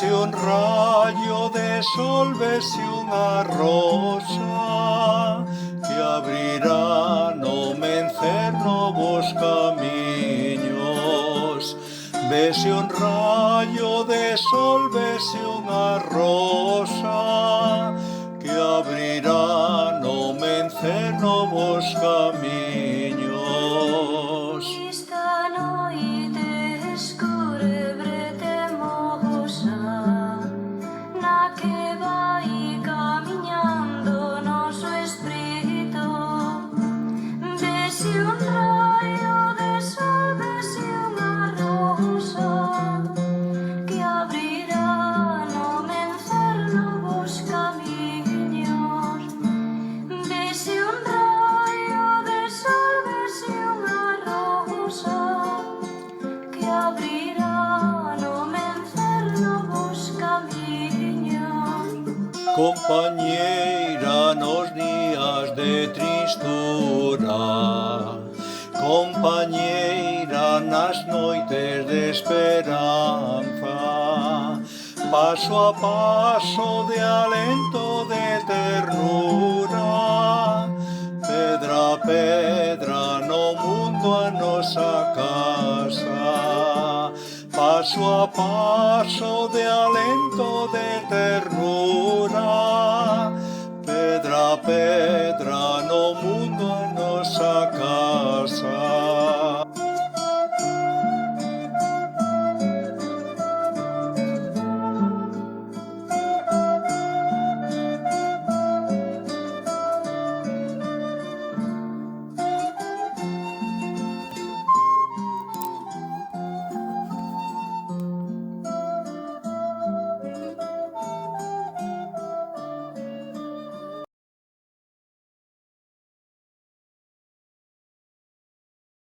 Vese un rayo de sol, vese unha rosa que abrirá no mencer novos camiños. Vese un rayo de sol, vese unha rosa que abrirá no mencer novos camiños. Esta noite escura bretemosa, na que vai camiñando noso espírito. Vese un raio de sol, vese unha rosa que abrirá no mencer novos camiños. Vese un raio de sol, vese unha rosa que abrirá no mencer novos camiños. Compañeira nos días de tristura, compañeira nas noites de esperanza, paso a paso de alento de ternura, pedra a pedra no mundo a nosa casa, paso a paso de alento de ternura.